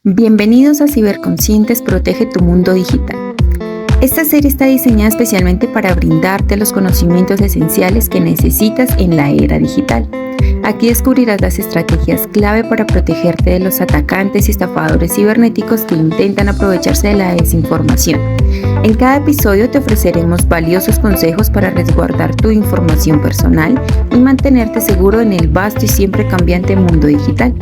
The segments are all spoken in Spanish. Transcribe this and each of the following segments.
Bienvenidos a Ciberconscientes Protege tu Mundo Digital. Esta serie está diseñada especialmente para brindarte los conocimientos esenciales que necesitas en la era digital. Aquí descubrirás las estrategias clave para protegerte de los atacantes y estafadores cibernéticos que intentan aprovecharse de la desinformación. En cada episodio te ofreceremos valiosos consejos para resguardar tu información personal y mantenerte seguro en el vasto y siempre cambiante mundo digital.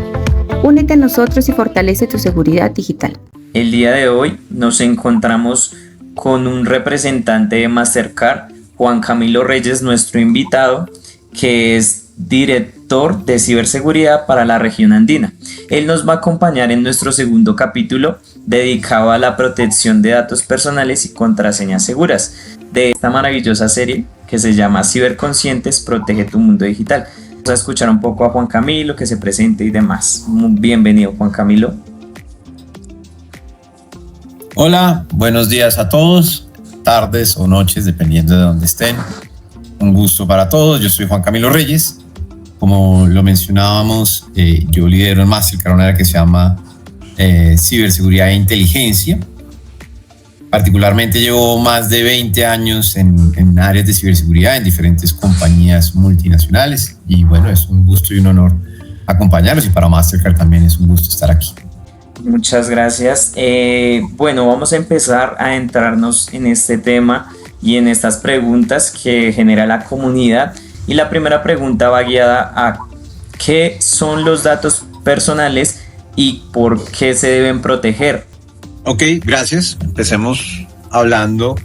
Únete a nosotros y fortalece tu seguridad digital. El día de hoy nos encontramos con un representante de Mastercard, Juan Camilo Reyes, nuestro invitado, que es director de ciberseguridad para la región andina. Él nos va a acompañar en nuestro segundo capítulo dedicado a la protección de datos personales y contraseñas seguras de esta maravillosa serie que se llama Ciberconscientes Protege tu Mundo Digital. Vamos a escuchar un poco a Juan Camilo, que se presente y demás. Muy bienvenido, Juan Camilo. Hola, buenos días a todos, tardes o noches, dependiendo de dónde estén. Un gusto para todos. Yo soy Juan Camilo Reyes. Como lo mencionábamos, yo lidero en Mastercard una área que se llama Ciberseguridad e Inteligencia. Particularmente llevo más de 20 años en áreas de ciberseguridad en diferentes compañías multinacionales y bueno, es un gusto y un honor acompañarlos y para Mastercard también es un gusto estar aquí. Muchas gracias. Bueno, vamos a empezar a entrarnos en este tema y en estas preguntas que genera la comunidad. Y la primera pregunta va guiada a ¿qué son los datos personales y por qué se deben proteger? Ok, gracias. Empecemos hablando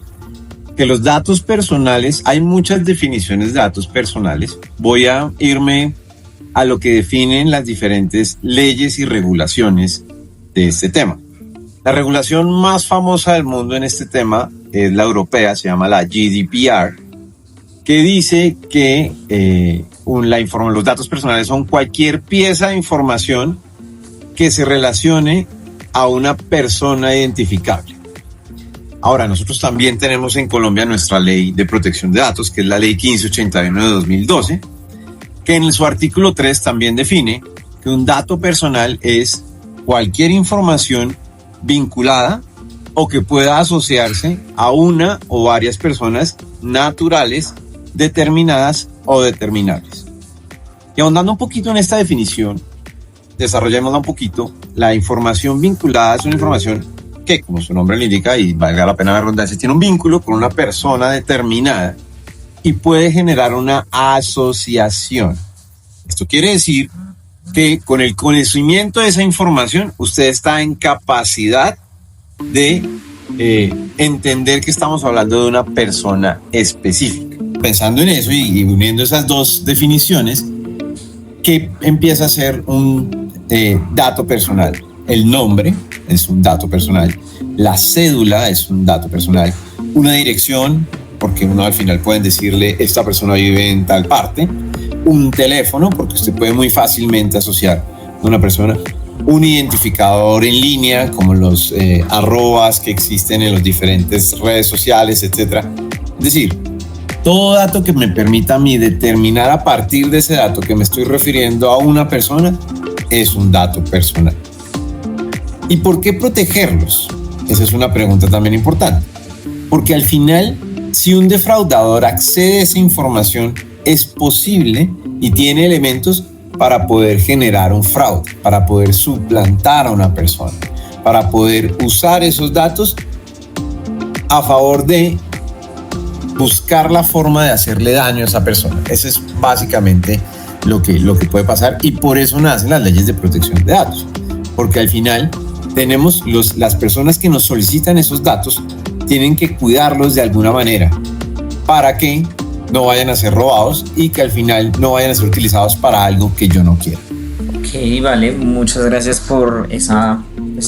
que los datos personales, hay muchas definiciones de datos personales. Voy a irme a lo que definen las diferentes leyes y regulaciones de este tema. La regulación más famosa del mundo en este tema es la europea, se llama la GDPR, que dice que los datos personales son cualquier pieza de información que se relacione a una persona identificable. Ahora, nosotros también tenemos en Colombia nuestra ley de protección de datos, que es la ley 1581 de 2012, que en su artículo 3 también define que un dato personal es cualquier información vinculada o que pueda asociarse a una o varias personas naturales determinadas o determinables. Y ahondando un poquito en esta definición, desarrollémosla un poquito. La información vinculada es una información que, como su nombre le indica, y valga la pena la redundancia, tiene un vínculo con una persona determinada y puede generar una asociación. Esto quiere decir que con el conocimiento de esa información, usted está en capacidad de entender que estamos hablando de una persona específica. Pensando en eso y uniendo esas dos definiciones, ¿qué empieza a ser un dato personal? El nombre es un dato personal, la cédula es un dato personal, una dirección, porque uno al final pueden decirle esta persona vive en tal parte, un teléfono, porque usted puede muy fácilmente asociar a una persona, un identificador en línea, como los arrobas que existen en las diferentes redes sociales, etc. Es decir, todo dato que me permita a mí determinar a partir de ese dato que me estoy refiriendo a una persona es un dato personal. ¿Y por qué protegerlos? Esa es una pregunta también importante. Porque al final, si un defraudador accede a esa información, es posible y tiene elementos para poder generar un fraude, para poder suplantar a una persona, para poder usar esos datos a favor de buscar la forma de hacerle daño a esa persona. Eso es básicamente lo que puede pasar y por eso nacen las leyes de protección de datos. Porque al final tenemos las personas que nos solicitan esos datos tienen que cuidarlos de alguna manera para que no vayan a ser robados y que al final no vayan a ser utilizados para algo que yo no quiero. Ok, vale, muchas gracias por esa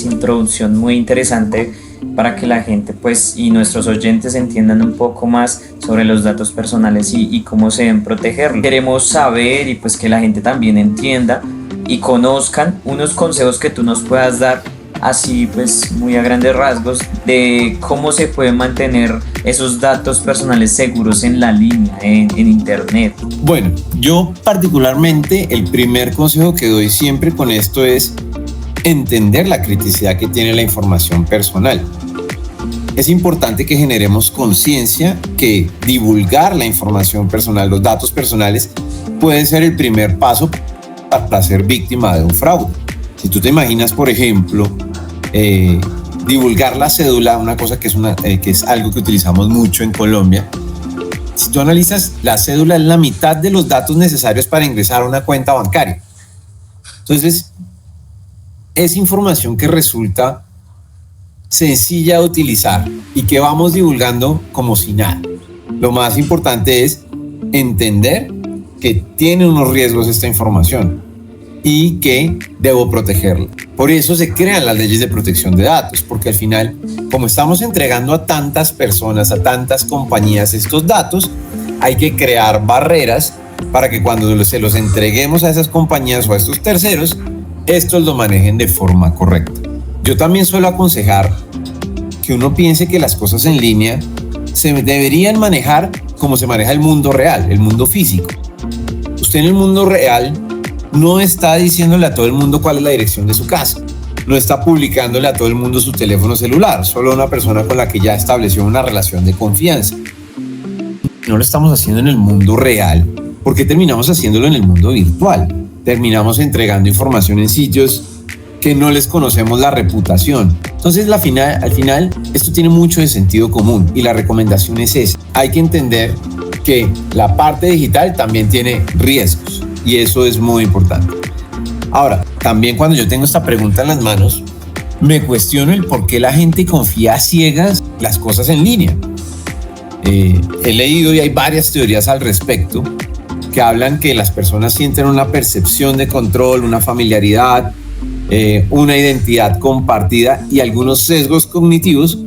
introducción muy interesante para que la gente y nuestros oyentes entiendan un poco más sobre los datos personales y cómo se deben proteger. Queremos saber y que la gente también entienda y conozcan unos consejos que tú nos puedas dar así muy a grandes rasgos de cómo se pueden mantener esos datos personales seguros en la línea, en internet. Bueno, yo particularmente el primer consejo que doy siempre con esto es entender la criticidad que tiene la información personal. Es importante que generemos conciencia que divulgar la información personal, los datos personales, puede ser el primer paso para ser víctima de un fraude. Si tú te imaginas, por ejemplo, divulgar la cédula, una cosa que es algo que utilizamos mucho en Colombia. Si tú analizas, la cédula es la mitad de los datos necesarios para ingresar a una cuenta bancaria. Entonces, es información que resulta sencilla de utilizar y que vamos divulgando como si nada. Lo más importante es entender que tiene unos riesgos esta información y que debo protegerla. Por eso se crean las leyes de protección de datos, porque al final, como estamos entregando a tantas personas, a tantas compañías estos datos, hay que crear barreras para que cuando se los entreguemos a esas compañías o a estos terceros, estos lo manejen de forma correcta. Yo también suelo aconsejar que uno piense que las cosas en línea se deberían manejar como se maneja el mundo real, el mundo físico. Usted en el mundo real no está diciéndole a todo el mundo cuál es la dirección de su casa, no está publicándole a todo el mundo su teléfono celular, solo a una persona con la que ya estableció una relación de confianza. No lo estamos haciendo en el mundo real, porque terminamos haciéndolo en el mundo virtual. Terminamos entregando información en sitios que no les conocemos la reputación. Entonces, al final, esto tiene mucho de sentido común y la recomendación es esa. Hay que entender que la parte digital también tiene riesgos y eso es muy importante. Ahora, también cuando yo tengo esta pregunta en las manos, me cuestiono el por qué la gente confía a ciegas las cosas en línea. He leído y hay varias teorías al respecto que hablan que las personas sienten una percepción de control, una familiaridad, una identidad compartida y algunos sesgos cognitivos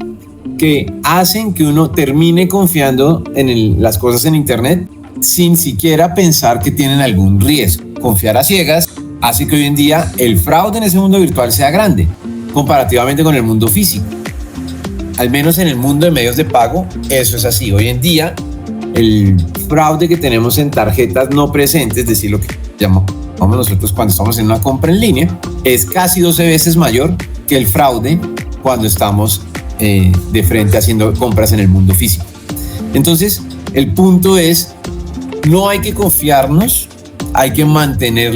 que hacen que uno termine confiando en las cosas en Internet sin siquiera pensar que tienen algún riesgo. Confiar a ciegas hace que hoy en día el fraude en ese mundo virtual sea grande comparativamente con el mundo físico. Al menos en el mundo de medios de pago, eso es así. Hoy en día, el fraude que tenemos en tarjetas no presentes, es decir, lo que llamamos nosotros cuando estamos en una compra en línea, es casi 12 veces mayor que el fraude cuando estamos de frente haciendo compras en el mundo físico. Entonces, el punto es, no hay que confiarnos, hay que mantener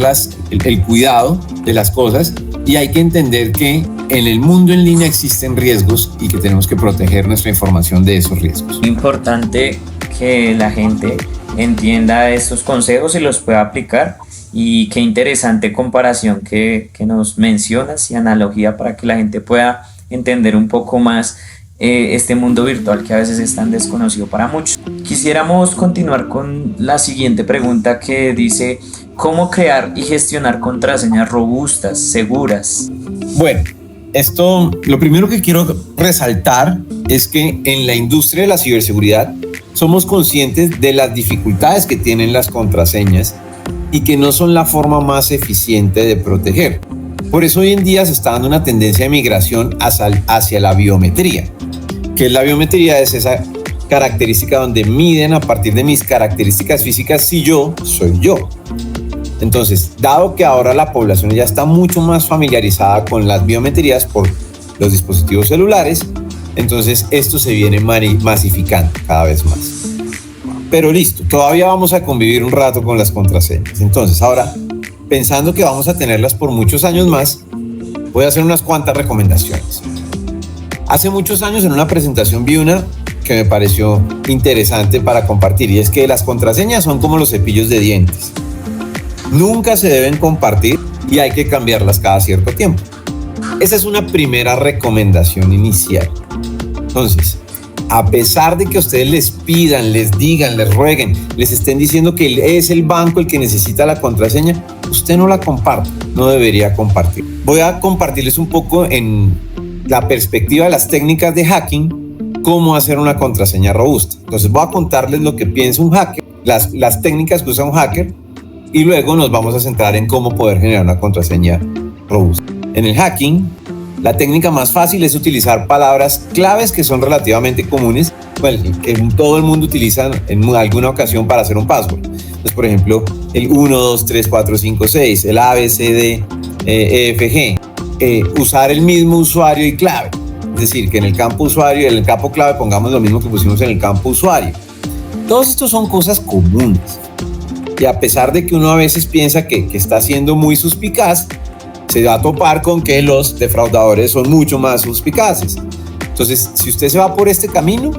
el cuidado de las cosas y hay que entender que en el mundo en línea existen riesgos y que tenemos que proteger nuestra información de esos riesgos. Importante que la gente entienda estos consejos y los pueda aplicar, y qué interesante comparación que nos mencionas y analogía para que la gente pueda entender un poco más este mundo virtual que a veces es tan desconocido para muchos. Quisiéramos continuar con la siguiente pregunta que dice: ¿cómo crear y gestionar contraseñas robustas, seguras? Bueno, lo primero que quiero resaltar es que en la industria de la ciberseguridad somos conscientes de las dificultades que tienen las contraseñas y que no son la forma más eficiente de proteger. Por eso hoy en día se está dando una tendencia de migración hacia la biometría. ¿Qué es la biometría? Es esa característica donde miden a partir de mis características físicas si yo soy yo. Entonces, dado que ahora la población ya está mucho más familiarizada con las biometrías por los dispositivos celulares, entonces esto se viene masificando cada vez más. Pero listo, todavía vamos a convivir un rato con las contraseñas. Entonces, ahora, pensando que vamos a tenerlas por muchos años más, voy a hacer unas cuantas recomendaciones. Hace muchos años en una presentación vi una que me pareció interesante para compartir, y es que las contraseñas son como los cepillos de dientes. Nunca se deben compartir y hay que cambiarlas cada cierto tiempo. Esa es una primera recomendación inicial. Entonces, a pesar de que ustedes les pidan, les digan, les rueguen, les estén diciendo que es el banco el que necesita la contraseña, usted no la comparte, no debería compartir. Voy a compartirles un poco en la perspectiva de las técnicas de hacking, cómo hacer una contraseña robusta. Entonces voy a contarles lo que piensa un hacker, las técnicas que usa un hacker, y luego nos vamos a centrar en cómo poder generar una contraseña robusta. En el hacking, la técnica más fácil es utilizar palabras claves que son relativamente comunes, que todo el mundo utiliza en alguna ocasión para hacer un password. Entonces, por ejemplo, el 1, 2, 3, 4, 5, 6, el A, B, C, D, E, F, G. usar el mismo usuario y clave. Es decir, que en el campo usuario y en el campo clave pongamos lo mismo que pusimos en el campo usuario. Todos estos son cosas comunes. Y a pesar de que uno a veces piensa que está siendo muy suspicaz, se va a topar con que los defraudadores son mucho más suspicaces. Entonces, si usted se va por este camino,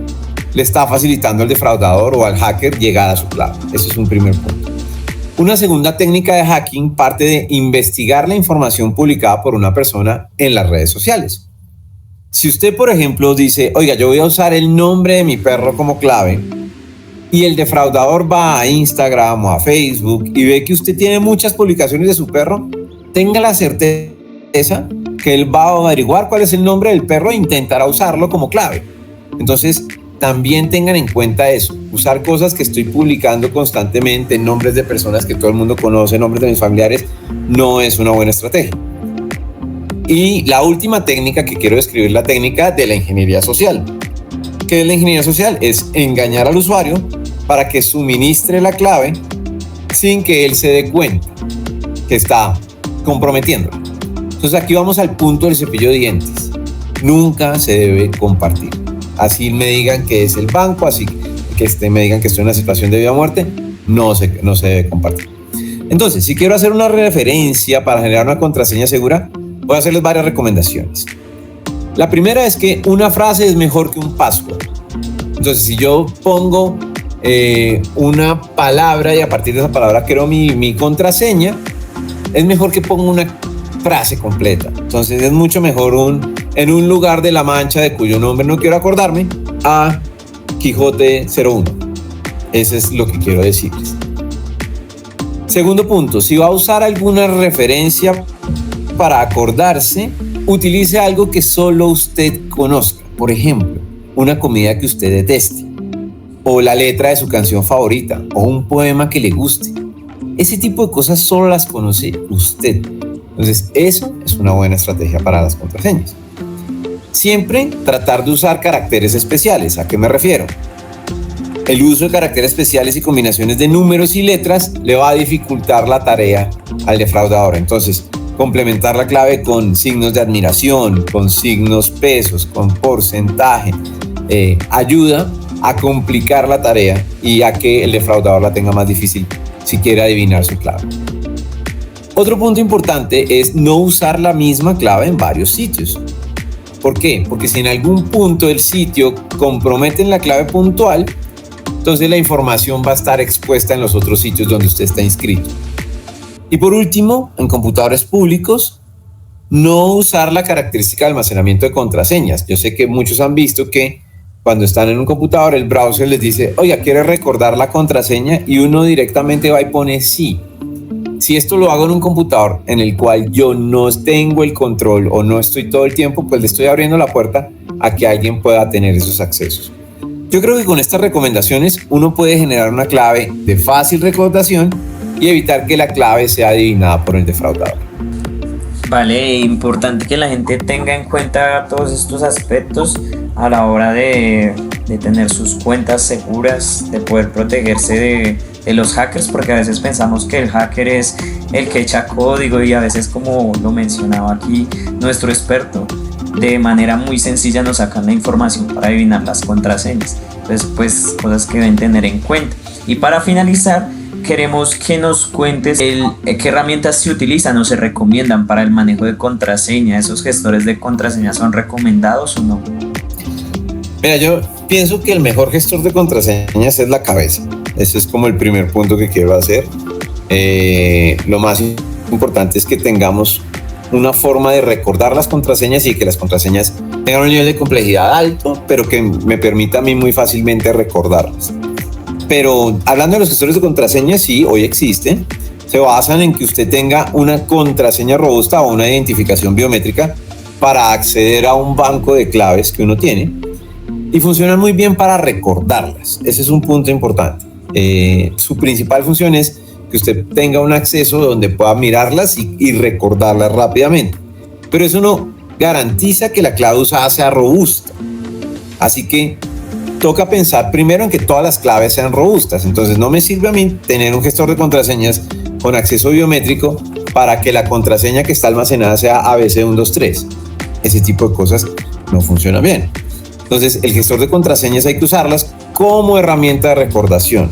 le está facilitando al defraudador o al hacker llegar a su clave. Ese es un primer punto. Una segunda técnica de hacking parte de investigar la información publicada por una persona en las redes sociales. Si usted, por ejemplo, dice, oiga, yo voy a usar el nombre de mi perro como clave, y el defraudador va a Instagram o a Facebook y ve que usted tiene muchas publicaciones de su perro, tenga la certeza que él va a averiguar cuál es el nombre del perro e intentará usarlo como clave. Entonces, también tengan en cuenta eso, usar cosas que estoy publicando constantemente, nombres de personas que todo el mundo conoce, nombres de mis familiares, no es una buena estrategia. Y la última técnica que quiero describir, la técnica de la ingeniería social. ¿Qué es la ingeniería social? Es engañar al usuario para que suministre la clave sin que él se dé cuenta que está comprometiendo. Entonces aquí vamos al punto del cepillo de dientes. Nunca se debe compartir. Así me digan que es el banco, así que me digan que estoy en una situación de vida o muerte, no se debe compartir. Entonces, si quiero hacer una referencia para generar una contraseña segura, voy a hacerles varias recomendaciones. La primera es que una frase es mejor que un password. Entonces, si yo pongo una palabra y a partir de esa palabra creo mi contraseña, es mejor que ponga una frase completa. Entonces, es mucho mejor en un lugar de La Mancha de cuyo nombre no quiero acordarme, a Quijote 01. Eso es lo que quiero decirles. Segundo punto, si va a usar alguna referencia para acordarse, utilice algo que solo usted conozca. Por ejemplo, una comida que usted deteste, o la letra de su canción favorita, o un poema que le guste. Ese tipo de cosas solo las conoce usted. Entonces, eso es una buena estrategia para las contraseñas. Siempre tratar de usar caracteres especiales. ¿A qué me refiero? El uso de caracteres especiales y combinaciones de números y letras le va a dificultar la tarea al defraudador. Entonces, complementar la clave con signos de admiración, con signos pesos, con porcentaje, ayuda a complicar la tarea y a que el defraudador la tenga más difícil si quiere adivinar su clave. Otro punto importante es no usar la misma clave en varios sitios. ¿Por qué? Porque si en algún punto del sitio comprometen la clave puntual, entonces la información va a estar expuesta en los otros sitios donde usted está inscrito. Y por último, en computadores públicos, no usar la característica de almacenamiento de contraseñas. Yo sé que muchos han visto que cuando están en un computador, el browser les dice, oiga, ¿quiere recordar la contraseña? Y uno directamente va y pone sí. Si esto lo hago en un computador en el cual yo no tengo el control o no estoy todo el tiempo, pues le estoy abriendo la puerta a que alguien pueda tener esos accesos. Yo creo que con estas recomendaciones uno puede generar una clave de fácil recordación y evitar que la clave sea adivinada por el defraudador. Vale, importante que la gente tenga en cuenta todos estos aspectos a la hora de tener sus cuentas seguras, de poder protegerse de los hackers, porque a veces pensamos que el hacker es el que echa código y a veces, como lo mencionaba aquí nuestro experto, de manera muy sencilla nos sacan la información para adivinar las contraseñas. Entonces, pues, cosas que deben tener en cuenta. Y para finalizar, queremos que nos cuentes qué herramientas se utilizan o se recomiendan para el manejo de contraseña. ¿Esos gestores de contraseña son recomendados o no? Mira, yo pienso que el mejor gestor de contraseñas es la cabeza. Ese es como el primer punto que quiero hacer. Lo más importante es que tengamos una forma de recordar las contraseñas y que las contraseñas tengan un nivel de complejidad alto, pero que me permita a mí muy fácilmente recordarlas. Pero hablando de los gestores de contraseñas, sí, hoy existen. Se basan en que usted tenga una contraseña robusta o una identificación biométrica para acceder a un banco de claves que uno tiene, y funcionan muy bien para recordarlas. Ese es un punto importante. Su principal función es que usted tenga un acceso donde pueda mirarlas y recordarlas rápidamente. Pero eso no garantiza que la clave usada sea robusta. Así que toca pensar primero en que todas las claves sean robustas. Entonces no me sirve a mí tener un gestor de contraseñas con acceso biométrico para que la contraseña que está almacenada sea ABC123. Ese tipo de cosas no funcionan bien. Entonces, el gestor de contraseñas hay que usarlas como herramienta de recordación.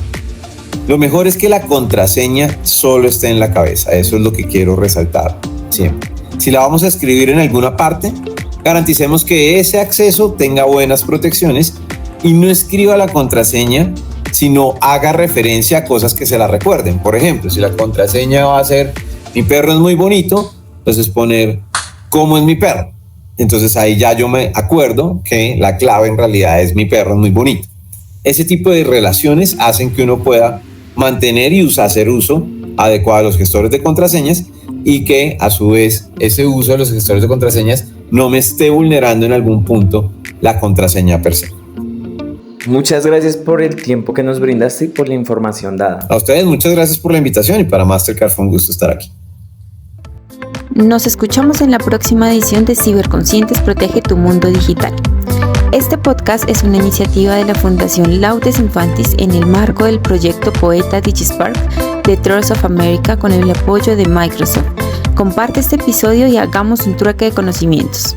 Lo mejor es que la contraseña solo esté en la cabeza. Eso es lo que quiero resaltar siempre. Si la vamos a escribir en alguna parte, garanticemos que ese acceso tenga buenas protecciones y no escriba la contraseña, sino haga referencia a cosas que se la recuerden. Por ejemplo, si la contraseña va a ser mi perro es muy bonito, entonces poner ¿cómo es mi perro? Entonces ahí ya yo me acuerdo que la clave en realidad es mi perro es muy bonito. Ese tipo de relaciones hacen que uno pueda mantener y hacer uso adecuado de los gestores de contraseñas y que a su vez ese uso de los gestores de contraseñas no me esté vulnerando en algún punto la contraseña per se. Muchas gracias por el tiempo que nos brindaste y por la información dada. A ustedes muchas gracias por la invitación y para Mastercard fue un gusto estar aquí. Nos escuchamos en la próxima edición de Ciberconscientes Protege tu Mundo Digital. Este podcast es una iniciativa de la Fundación Laudes Infantis en el marco del proyecto Poeta DigiSpark de Trust of America con el apoyo de Microsoft. Comparte este episodio y hagamos un trueque de conocimientos.